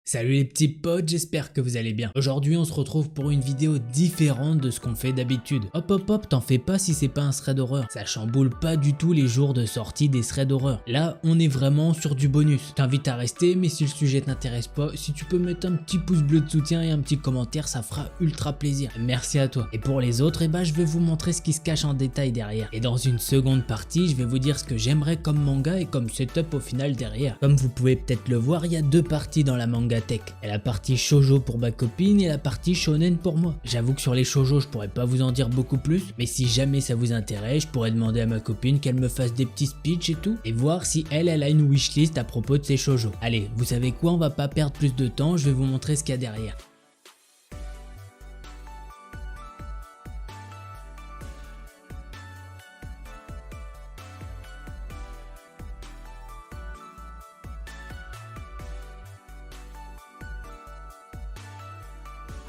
Salut les petits potes, j'espère que vous allez bien. Aujourd'hui on se retrouve pour une vidéo différente de ce qu'on fait d'habitude. Hop, t'en fais pas si c'est pas un thread d'horreur. Ça chamboule pas du tout les jours de sortie des threads d'horreur. Là on est vraiment sur du bonus. T'invite à rester, mais si le sujet t'intéresse pas, si tu peux mettre un petit pouce bleu de soutien et un petit commentaire, ça fera ultra plaisir. Merci à toi. Et pour les autres, je vais vous montrer ce qui se cache en détail derrière. Et dans une seconde partie, je vais vous dire ce que j'aimerais comme manga et comme setup au final derrière. Comme vous pouvez peut-être le voir, il y a deux parties dans la manga tech. Et la partie shoujo pour ma copine et la partie shonen pour moi. J'avoue que sur les shoujo je pourrais pas vous en dire beaucoup plus, mais si jamais ça vous intéresse, je pourrais demander à ma copine qu'elle me fasse des petits speeches et tout, et voir si elle a une wishlist à propos de ses shoujo. Allez, vous savez quoi, on va pas perdre plus de temps, je vais vous montrer ce qu'il y a derrière.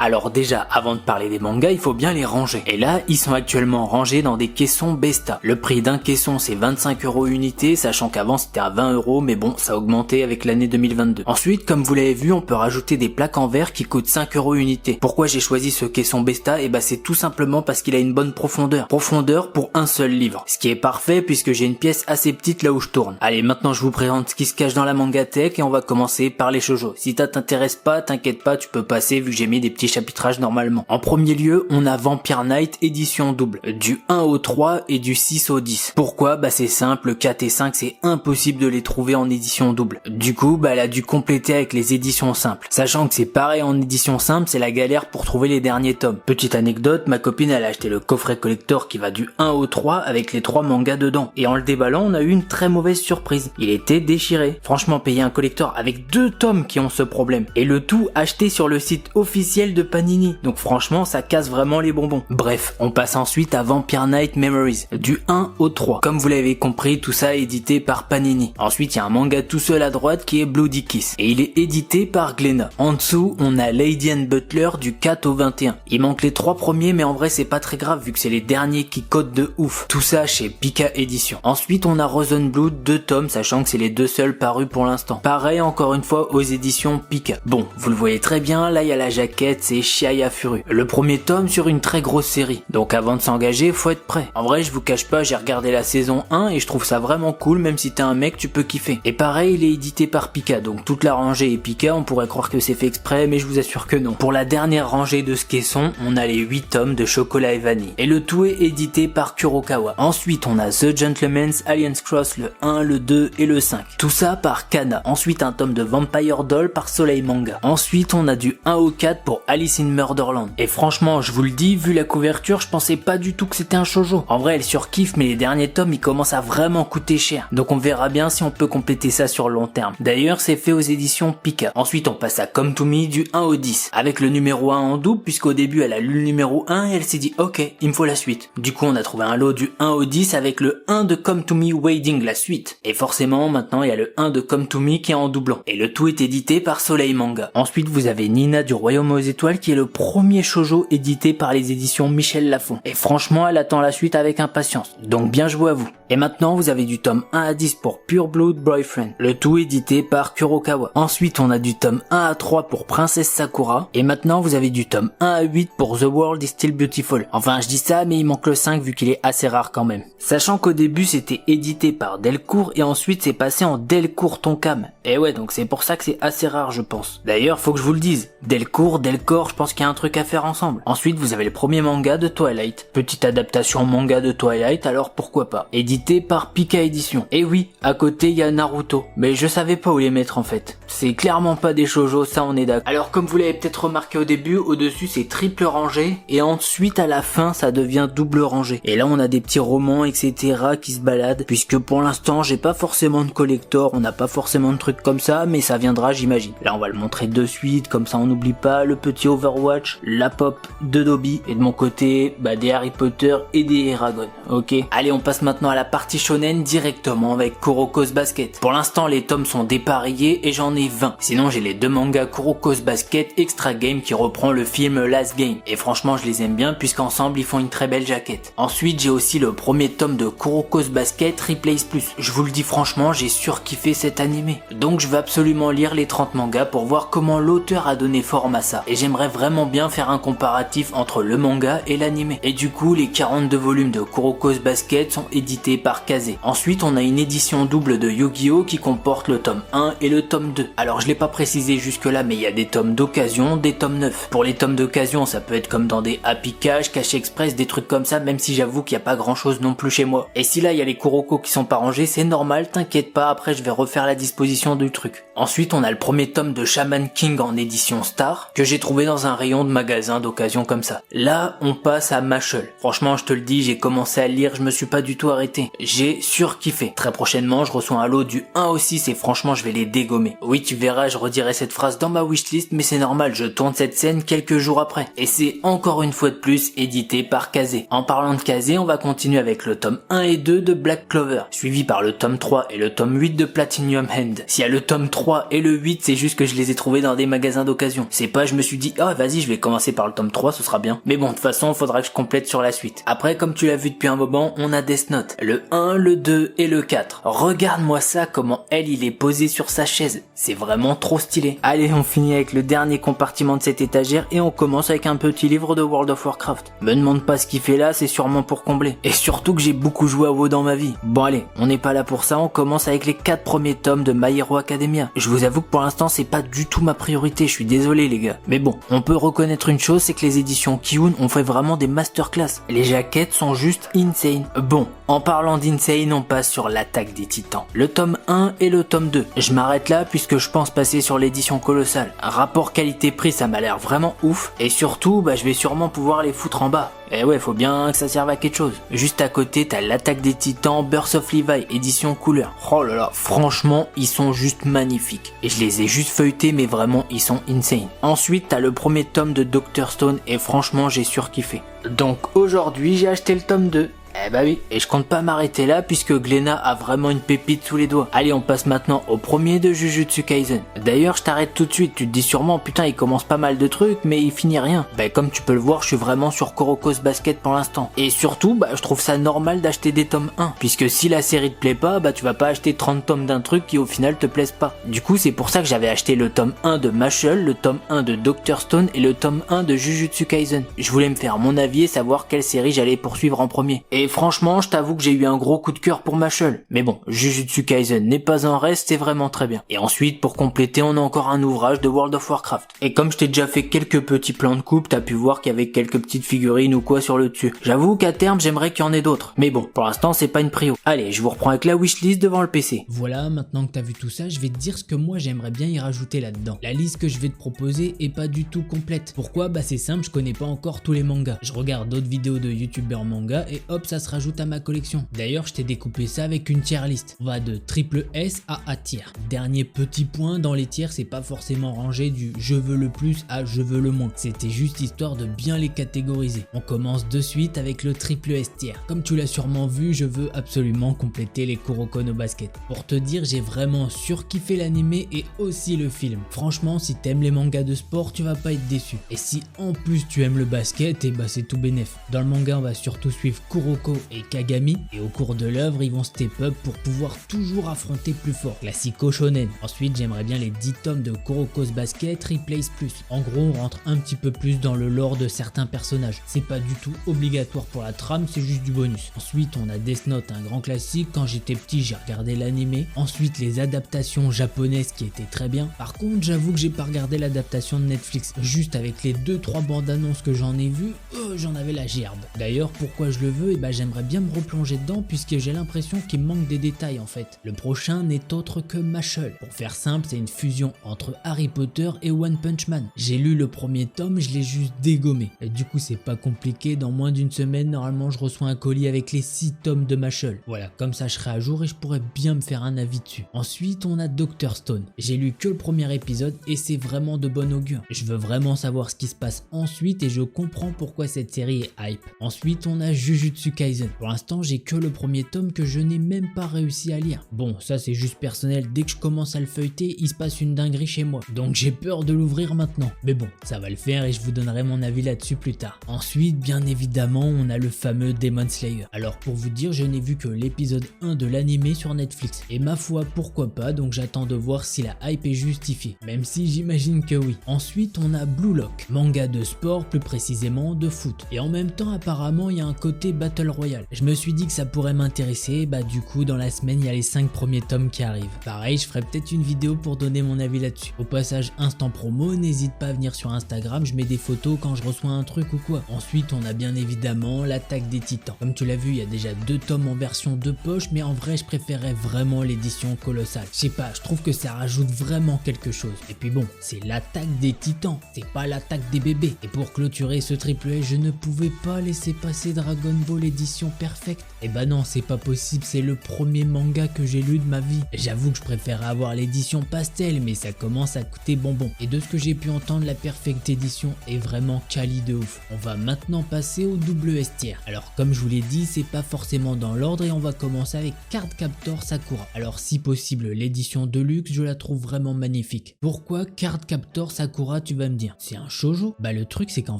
Alors déjà, avant de parler des mangas, il faut bien les ranger. Et là, ils sont actuellement rangés dans des caissons Besta. Le prix d'un caisson, c'est 25 € unité, sachant qu'avant c'était à 20 €, mais bon, ça a augmenté avec l'année 2022. Ensuite, comme vous l'avez vu, on peut rajouter des plaques en verre qui coûtent 5 € unité. Pourquoi j'ai choisi ce caisson Besta? C'est tout simplement parce qu'il a une bonne profondeur. Profondeur pour un seul livre. Ce qui est parfait puisque j'ai une pièce assez petite là où je tourne. Allez, maintenant je vous présente ce qui se cache dans la manga tech et on va commencer par les shoujo. Si ça t'intéresse pas, t'inquiète pas, tu peux passer vu que j'ai mis des petits chapitrage normalement. En premier lieu, on a Vampire Knight édition double, du 1 au 3 et du 6 au 10. Pourquoi? C'est simple, le 4 et 5 c'est impossible de les trouver en édition double. Du coup, elle a dû compléter avec les éditions simples. Sachant que c'est pareil en édition simple, c'est la galère pour trouver les derniers tomes. Petite anecdote, ma copine elle a acheté le coffret collector qui va du 1 au 3 avec les 3 mangas dedans. Et en le déballant, on a eu une très mauvaise surprise. Il était déchiré. Franchement, payer un collector avec 2 tomes qui ont ce problème. Et le tout acheté sur le site officiel de Panini. Donc franchement ça casse vraiment les bonbons. Bref, on passe ensuite à Vampire Knight Memories, du 1 au 3. Comme vous l'avez compris, tout ça est édité par Panini. Ensuite il y a un manga tout seul à droite qui est Bloody Kiss, et il est édité par Glénat. En dessous on a Lady and Butler du 4 au 21. Il manque les 3 premiers, mais en vrai c'est pas très grave vu que c'est les derniers qui codent de ouf. Tout ça chez Pika Édition. Ensuite on a Rosenblood 2 tomes, sachant que c'est les 2 seuls parus pour l'instant. Pareil encore une fois aux éditions Pika. Bon, vous le voyez très bien, là il y a la jaquette, c'est Chiaya Furu. Le premier tome sur une très grosse série. Donc avant de s'engager, faut être prêt. En vrai, je vous cache pas, j'ai regardé la saison 1 et je trouve ça vraiment cool, même si t'es un mec, tu peux kiffer. Et pareil, il est édité par Pika, donc toute la rangée est Pika, on pourrait croire que c'est fait exprès, mais je vous assure que non. Pour la dernière rangée de ce caisson, on a les 8 tomes de Chocolat et Vanille. Et le tout est édité par Kurokawa. Ensuite, on a The Gentleman's Alliance Cross, le 1, le 2 et le 5. Tout ça par Kana. Ensuite, un tome de Vampire Doll par Soleil Manga. Ensuite, on a du 1 au 4 pour Alice in Murderland. Et franchement, je vous le dis, vu la couverture, je pensais pas du tout que c'était un shoujo. En vrai, elle surkiffe, mais les derniers tomes, ils commencent à vraiment coûter cher. Donc on verra bien si on peut compléter ça sur le long terme. D'ailleurs, c'est fait aux éditions Pika. Ensuite, on passe à Come to Me du 1 au 10. Avec le numéro 1 en double, puisqu'au début, elle a lu le numéro 1 et elle s'est dit, ok, il me faut la suite. Du coup, on a trouvé un lot du 1 au 10 avec le 1 de Come to Me Waiting, la suite. Et forcément, maintenant, il y a le 1 de Come to Me qui est en doublant. Et le tout est édité par Soleil Manga. Ensuite, vous avez Nina du Royaume aux Étoiles qui est le premier shoujo édité par les éditions Michel Lafon. Et franchement, elle attend la suite avec impatience. Donc bien joué à vous. Et maintenant, vous avez du tome 1 à 10 pour Pure Blood Boyfriend. Le tout édité par Kurokawa. Ensuite, on a du tome 1 à 3 pour Princesse Sakura. Et maintenant, vous avez du tome 1 à 8 pour The World is Still Beautiful. Enfin, je dis ça, mais il manque le 5 vu qu'il est assez rare quand même. Sachant qu'au début, c'était édité par Delcourt et ensuite, c'est passé en Delcourt Tonkam. Et ouais, donc c'est pour ça que c'est assez rare, je pense. D'ailleurs, faut que je vous le dise. Delcourt, Delcor, je pense qu'il y a un truc à faire ensemble. Ensuite, vous avez le premier manga de Twilight. Petite adaptation manga de Twilight, alors pourquoi pas. Édité par Pika Édition. Et oui, à côté, il y a Naruto. Mais je savais pas où les mettre en fait. C'est clairement pas des shoujo, ça on est d'accord. Alors comme vous l'avez peut-être remarqué au début, au-dessus c'est triple rangée. Et ensuite à la fin, ça devient double rangée. Et là on a des petits romans, etc. qui se baladent. Puisque pour l'instant, j'ai pas forcément de collector, on n'a pas forcément de trucs comme ça, mais ça viendra j'imagine. Là on va le montrer de suite, comme ça on n'oublie pas le petit petit Overwatch, la pop de Dobby et de mon côté, des Harry Potter et des Eragon, ok. Allez, on passe maintenant à la partie shonen directement avec Kuroko's Basket. Pour l'instant, les tomes sont dépareillés et j'en ai 20. Sinon, j'ai les deux mangas Kuroko's Basket Extra Game qui reprend le film Last Game. Et franchement, je les aime bien puisqu'ensemble, ils font une très belle jaquette. Ensuite, j'ai aussi le premier tome de Kuroko's Basket Replays Plus. Je vous le dis franchement, j'ai surkiffé cet animé. Donc, je vais absolument lire les 30 mangas pour voir comment l'auteur a donné forme à ça. Et j'aimerais vraiment bien faire un comparatif entre le manga et l'animé. Et du coup, les 42 volumes de Kuroko's Basket sont édités par Kazé. Ensuite, on a une édition double de Yu-Gi-Oh qui comporte le tome 1 et le tome 2. Alors, je l'ai pas précisé jusque là, mais il y a des tomes d'occasion, des tomes neufs. Pour les tomes d'occasion, ça peut être comme dans des Happy Cash, Cash Express, des trucs comme ça, même si j'avoue qu'il n'y a pas grand chose non plus chez moi. Et si là, il y a les Kuroko qui sont pas rangés, c'est normal, t'inquiète pas, après je vais refaire la disposition du truc. Ensuite, on a le premier tome de Shaman King en édition Star, que j'ai trouvé dans un rayon de magasin d'occasion comme ça. Là, on passe à Mashle. Franchement, je te le dis, j'ai commencé à lire, je me suis pas du tout arrêté. J'ai surkiffé. Très prochainement, je reçois un lot du 1 au 6 et franchement, je vais les dégommer. Oui, tu verras, je redirai cette phrase dans ma wishlist, mais c'est normal, je tourne cette scène quelques jours après. Et c'est encore une fois de plus édité par Kazé. En parlant de Kazé, on va continuer avec le tome 1 et 2 de Black Clover, suivi par le tome 3 et le tome 8 de Platinum Hand. S'il y a le tome 3 et le 8, c'est juste que je les ai trouvés dans des magasins d'occasion. C'est pas, je me suis dit, oh vas-y, je vais commencer par le tome 3, ce sera bien. Mais bon, de toute façon, faudra que je complète sur la suite. Après, comme tu l'as vu depuis un moment, on a Death Note. Le 1, le 2 et le 4. Regarde-moi ça, comment il est posé sur sa chaise. C'est vraiment trop stylé. Allez, on finit avec le dernier compartiment de cette étagère et on commence avec un petit livre de World of Warcraft. Me demande pas ce qu'il fait là, c'est sûrement pour combler. Et surtout que j'ai beaucoup joué à WoW dans ma vie. Bon allez, on n'est pas là pour ça, on commence avec les 4 premiers tomes de My Hero Academia. Je vous avoue que pour l'instant, c'est pas du tout ma priorité, je suis désolé les gars. Mais bon, on peut reconnaître une chose, c'est que les éditions Kiun ont fait vraiment des masterclass. Les jaquettes sont juste insane. Bon, en parlant d'insane, on passe sur l'attaque des titans. Le tome 1 et le tome 2. Je m'arrête là puisque je pense passer sur l'édition colossale. Un rapport qualité-prix, ça m'a l'air vraiment ouf. Et surtout, je vais sûrement pouvoir les foutre en bas. Et ouais, faut bien que ça serve à quelque chose. Juste à côté, t'as l'attaque des titans, Birth of Levi, édition couleur. Oh là là, franchement, ils sont juste magnifiques. Et je les ai juste feuilletés, mais vraiment, ils sont insane. Ensuite, t'as le premier tome de Dr. Stone, et franchement, j'ai surkiffé. Donc aujourd'hui, j'ai acheté le tome 2. Eh bah oui, et je compte pas m'arrêter là puisque Glénat a vraiment une pépite sous les doigts. Allez, on passe maintenant au premier de Jujutsu Kaisen. D'ailleurs, je t'arrête tout de suite, tu te dis sûrement, putain, il commence pas mal de trucs, mais il finit rien. Comme tu peux le voir, je suis vraiment sur Kuroko's Basket pour l'instant. Et surtout, je trouve ça normal d'acheter des tomes 1. Puisque si la série te plaît pas, tu vas pas acheter 30 tomes d'un truc qui au final te plaise pas. Du coup, c'est pour ça que j'avais acheté le tome 1 de Mashle, le tome 1 de Dr. Stone et le tome 1 de Jujutsu Kaisen. Je voulais me faire mon avis et savoir quelle série j'allais poursuivre en premier. Et franchement, je t'avoue que j'ai eu un gros coup de cœur pour Mashle. Mais bon, Jujutsu Kaisen n'est pas en reste, c'est vraiment très bien. Et ensuite, pour compléter, on a encore un ouvrage de World of Warcraft. Et comme je t'ai déjà fait quelques petits plans de coupe, t'as pu voir qu'il y avait quelques petites figurines ou quoi sur le dessus. J'avoue qu'à terme, j'aimerais qu'il y en ait d'autres. Mais bon, pour l'instant, c'est pas une prio. Allez, je vous reprends avec la wishlist devant le PC. Voilà, maintenant que t'as vu tout ça, je vais te dire ce que moi j'aimerais bien y rajouter là-dedans. La liste que je vais te proposer est pas du tout complète. Pourquoi ? C'est simple, je connais pas encore tous les mangas. Je regarde d'autres vidéos de youtubeurs manga et hop, ça se rajoute à ma collection. D'ailleurs, je t'ai découpé ça avec une tier list. On va de triple S à A tier. Dernier petit point, dans les tiers, c'est pas forcément rangé du je veux le plus à je veux le moins. C'était juste histoire de bien les catégoriser. On commence de suite avec le triple S tier. Comme tu l'as sûrement vu, je veux absolument compléter les Kuroko no Basket. Pour te dire, j'ai vraiment surkiffé l'animé et aussi le film. Franchement, si t'aimes les mangas de sport, tu vas pas être déçu. Et si en plus tu aimes le basket, c'est tout bénef. Dans le manga, on va surtout suivre Kuroko et Kagami, et au cours de l'œuvre, ils vont step up pour pouvoir toujours affronter plus fort. Classico shonen. Ensuite, j'aimerais bien les 10 tomes de Kuroko's Basket Replays Plus. En gros, on rentre un petit peu plus dans le lore de certains personnages. C'est pas du tout obligatoire pour la trame, c'est juste du bonus. Ensuite, on a Death Note, un grand classique. Quand j'étais petit, j'ai regardé l'animé. Ensuite, les adaptations japonaises qui étaient très bien. Par contre, j'avoue que j'ai pas regardé l'adaptation de Netflix. Juste avec les 2-3 bandes annonces que j'en ai vues, j'en avais la gerbe. D'ailleurs, pourquoi je le veux, j'aimerais bien me replonger dedans puisque j'ai l'impression qu'il me manque des détails en fait. Le prochain n'est autre que Mashle. Pour faire simple, c'est une fusion entre Harry Potter et One Punch Man. J'ai lu le premier tome, je l'ai juste dégommé. Et du coup, c'est pas compliqué, dans moins d'une semaine, normalement, je reçois un colis avec les 6 tomes de Mashle. Voilà, comme ça je serai à jour et je pourrais bien me faire un avis dessus. Ensuite, on a Dr Stone. J'ai lu que le premier épisode et c'est vraiment de bon augure. Je veux vraiment savoir ce qui se passe ensuite et je comprends pourquoi cette série est hype. Ensuite, on a Jujutsu Kaisen. Pour l'instant, j'ai que le premier tome que je n'ai même pas réussi à lire. Bon, ça c'est juste personnel, dès que je commence à le feuilleter, il se passe une dinguerie chez moi. Donc j'ai peur de l'ouvrir maintenant. Mais bon, ça va le faire et je vous donnerai mon avis là-dessus plus tard. Ensuite, bien évidemment, on a le fameux Demon Slayer. Alors pour vous dire, je n'ai vu que l'épisode 1 de l'animé sur Netflix. Et ma foi, pourquoi pas, donc j'attends de voir si la hype est justifiée. Même si j'imagine que oui. Ensuite, on a Blue Lock, manga de sport, plus précisément de foot. Et en même temps, apparemment, il y a un côté Battle Royale. Je me suis dit que ça pourrait m'intéresser, du coup, dans la semaine, il y a les 5 premiers tomes qui arrivent. Pareil, je ferai peut-être une vidéo pour donner mon avis là-dessus. Au passage, instant promo, n'hésite pas à venir sur Instagram, je mets des photos quand je reçois un truc ou quoi. Ensuite, on a bien évidemment l'attaque des titans. Comme tu l'as vu, il y a déjà 2 tomes en version de poche, mais en vrai, je préférais vraiment l'édition colossale. Je sais pas, je trouve que ça rajoute vraiment quelque chose. Et puis bon, c'est l'attaque des titans, c'est pas l'attaque des bébés. Et pour clôturer ce triple S, je ne pouvais pas laisser passer Dragon Ball édition perfecte. Et non, c'est pas possible, c'est le premier manga que j'ai lu de ma vie. J'avoue que je préférais avoir l'édition pastel, mais ça commence à coûter bonbon. Et de ce que j'ai pu entendre, la Perfect Edition est vraiment quali de ouf. On va maintenant passer au double S tier. Alors comme je vous l'ai dit, c'est pas forcément dans l'ordre et on va commencer avec Cardcaptor Sakura. Alors si possible, l'édition Deluxe, je la trouve vraiment magnifique. Pourquoi Cardcaptor Sakura, tu vas me dire? C'est un shoujo? Le truc c'est qu'en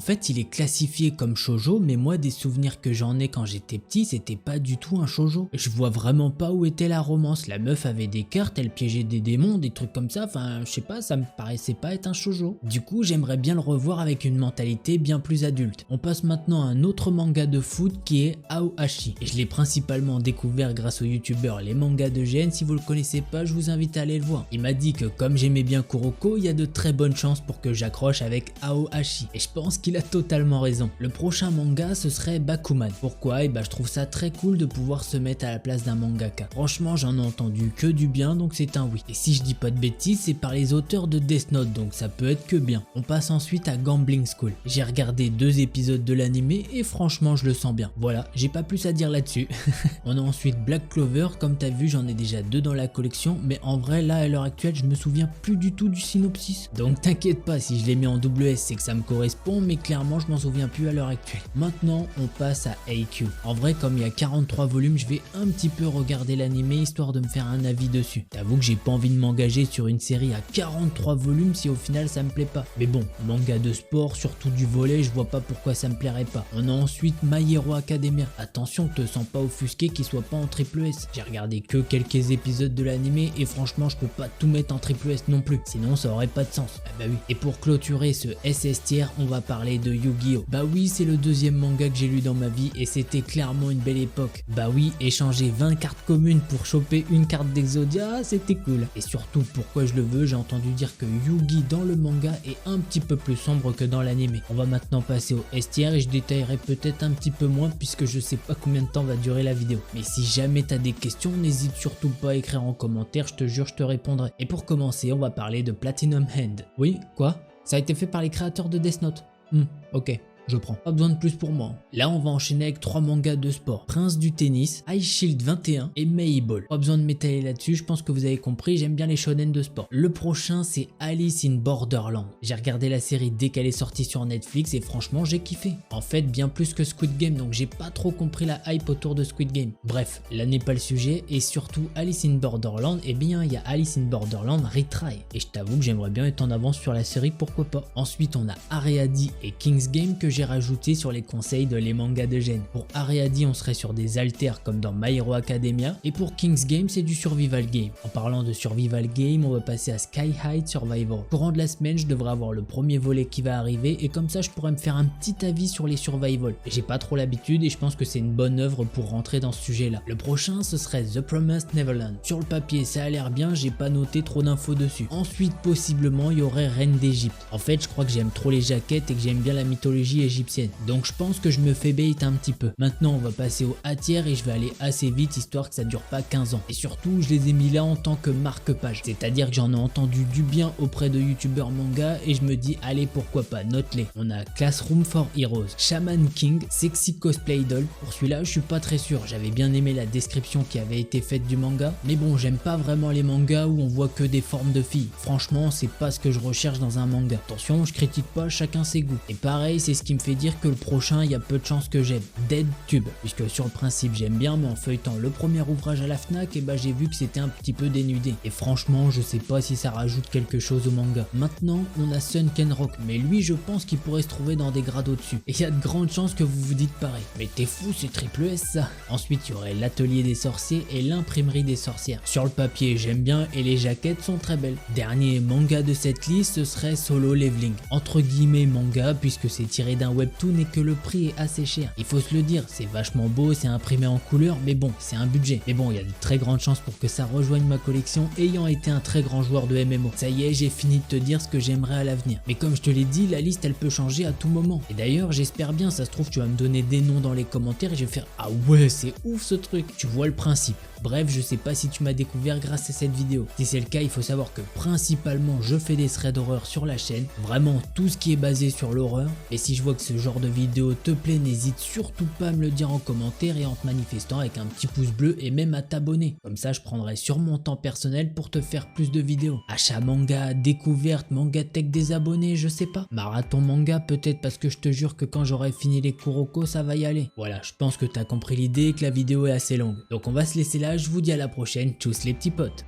fait il est classifié comme shoujo, mais moi des souvenirs que j'en ai quand j'étais petit, c'était pas du tout un shoujo. Je vois vraiment pas où était la romance. La meuf avait des cartes, elle piégeait des démons, des trucs comme ça, enfin je sais pas, ça me paraissait pas être un shoujo. Du coup j'aimerais bien le revoir avec une mentalité bien plus adulte. On passe maintenant à un autre manga de foot qui est Aohashi. Et je l'ai principalement découvert grâce au youtubeur Les Mangas de GN. Si vous le connaissez pas, je vous invite à aller le voir. Il m'a dit que comme j'aimais bien Kuroko, il y a de très bonnes chances pour que j'accroche avec Aohashi. Et je pense qu'il a totalement raison. Le prochain manga ce serait Bakuman. Pourquoi? Je trouve ça très cool de pouvoir se mettre à la place d'un mangaka. Franchement j'en ai entendu que du bien, donc c'est un oui. Et si je dis pas de bêtises, c'est par les auteurs de Death Note, donc ça peut être que bien. On passe ensuite à Gambling School. J'ai regardé 2 épisodes de l'animé et franchement je le sens bien. Voilà, j'ai pas plus à dire là-dessus. On a ensuite Black Clover, comme t'as vu j'en ai déjà 2 dans la collection, mais en vrai là à l'heure actuelle je me souviens plus du tout du synopsis. Donc t'inquiète pas, si je l'ai mis en double S c'est que ça me correspond, mais clairement je m'en souviens plus à l'heure actuelle. Maintenant on passe à AQ. En vrai comme il y a 43 volumes, je vais un petit peu regarder l'animé histoire de me faire un avis dessus. T'avoue que j'ai pas envie de m'engager sur une série à 43 volumes si au final ça me plaît pas. Mais bon, manga de sport, surtout du volley, je vois pas pourquoi ça me plairait pas. On a ensuite My Hero Academia. Attention, te sens pas offusqué qu'il soit pas en triple S. J'ai regardé que quelques épisodes de l'animé et franchement je peux pas tout mettre en triple S non plus, sinon ça aurait pas de sens. Oui. Et pour clôturer ce SS tier, on va parler de Yu-Gi-Oh! Oui, c'est le 2e manga que j'ai lu dans ma vie et c'était clairement une belle époque. Oui, échanger 20 cartes communes pour choper une carte d'Exodia, c'était cool. Et surtout, pourquoi je le veux, j'ai entendu dire que Yugi dans le manga est un petit peu plus sombre que dans l'animé. On va maintenant passer au S tier et je détaillerai peut-être un petit peu moins puisque je sais pas combien de temps va durer la vidéo. Mais si jamais t'as des questions, n'hésite surtout pas à écrire en commentaire, je te jure je te répondrai. Et pour commencer, on va parler de Platinum End. Oui, quoi? Ça a été fait par les créateurs de Death Note. Ok. Je prends. Pas besoin de plus pour moi. Là, on va enchaîner avec 3 mangas de sport. Prince du tennis, Ice Shield 21 et Mayball. Pas besoin de m'étaler là-dessus, je pense que vous avez compris, j'aime bien les shonen de sport. Le prochain, c'est Alice in Borderland. J'ai regardé la série dès qu'elle est sortie sur Netflix et franchement, j'ai kiffé. En fait, bien plus que Squid Game, donc j'ai pas trop compris la hype autour de Squid Game. Bref, là n'est pas le sujet et surtout Alice in Borderland, il y a Alice in Borderland Retry. Et je t'avoue que j'aimerais bien être en avance sur la série, pourquoi pas. Ensuite, on a Areadi et King's Game que j'ai rajouté sur les conseils de Les Mangas de GN. Pour Areadi, on serait sur des haltères comme dans My Hero Academia et pour King's Game, c'est du survival game. En parlant de survival game, on va passer à Sky High Survivor. Courant de la semaine, je devrais avoir le premier volet qui va arriver et comme ça, je pourrais me faire un petit avis sur les survival. J'ai pas trop l'habitude et je pense que c'est une bonne œuvre pour rentrer dans ce sujet-là. Le prochain, ce serait The Promised Neverland. Sur le papier, ça a l'air bien, j'ai pas noté trop d'infos dessus. Ensuite, possiblement, il y aurait Reine d'Égypte. En fait, je crois que j'aime trop les jaquettes et que j'aime bien la mythologie égyptienne. Donc je pense que je me fais bait un petit peu. Maintenant on va passer au A tiers et je vais aller assez vite histoire que ça dure pas 15 ans. Et surtout je les ai mis là en tant que marque-page. C'est-à-dire que j'en ai entendu du bien auprès de youtubeurs manga et je me dis allez pourquoi pas, note-les. On a Classroom for Heroes, Shaman King, Sexy Cosplay Doll. Pour celui-là je suis pas très sûr, j'avais bien aimé la description qui avait été faite du manga. Mais bon j'aime pas vraiment les mangas où on voit que des formes de filles. Franchement c'est pas ce que je recherche dans un manga. Attention je critique pas, chacun ses goûts. Et pareil c'est ce qui me fait dire que le prochain il y a peu de chances que j'aime. Dead Tube, puisque sur le principe j'aime bien mais en feuilletant le premier ouvrage à la Fnac et bah j'ai vu que c'était un petit peu dénudé. Et franchement je sais pas si ça rajoute quelque chose au manga. Maintenant on a Sunken Rock, mais lui je pense qu'il pourrait se trouver dans des grades au-dessus. Et il y a de grandes chances que vous vous dites pareil. Mais t'es fou, c'est triple S ça. Ensuite il y aurait l'atelier des sorciers et l'imprimerie des sorcières. Sur le papier j'aime bien et les jaquettes sont très belles. Dernier manga de cette liste ce serait Solo Leveling. Entre guillemets manga puisque c'est tiré d'un webtoon et que le prix est assez cher. Il faut se le dire, c'est vachement beau, c'est imprimé en couleur mais bon c'est un budget. Mais bon il y a de très grandes chances pour que ça rejoigne ma collection ayant été un très grand joueur de MMO. Ça y est j'ai fini de te dire ce que j'aimerais à l'avenir. Mais comme je te l'ai dit la liste elle peut changer à tout moment. Et d'ailleurs j'espère bien, ça se trouve tu vas me donner des noms dans les commentaires et je vais faire ah ouais c'est ouf ce truc. Tu vois le principe. Bref, je sais pas si tu m'as découvert grâce à cette vidéo. Si c'est le cas, il faut savoir que principalement je fais des threads d'horreur sur la chaîne. Vraiment tout ce qui est basé sur l'horreur. Et si je vois que ce genre de vidéo te plaît, n'hésite surtout pas à me le dire en commentaire et en te manifestant avec un petit pouce bleu et même à t'abonner. Comme ça, je prendrai sur mon temps personnel pour te faire plus de vidéos. Achat manga, découverte, manga tech des abonnés, je sais pas. Marathon manga peut-être parce que je te jure que quand j'aurai fini les Kuroko, ça va y aller. Voilà, je pense que t'as compris l'idée et que la vidéo est assez longue. Donc on va se laisser là. Je vous dis à la prochaine, tchuss les petits potes.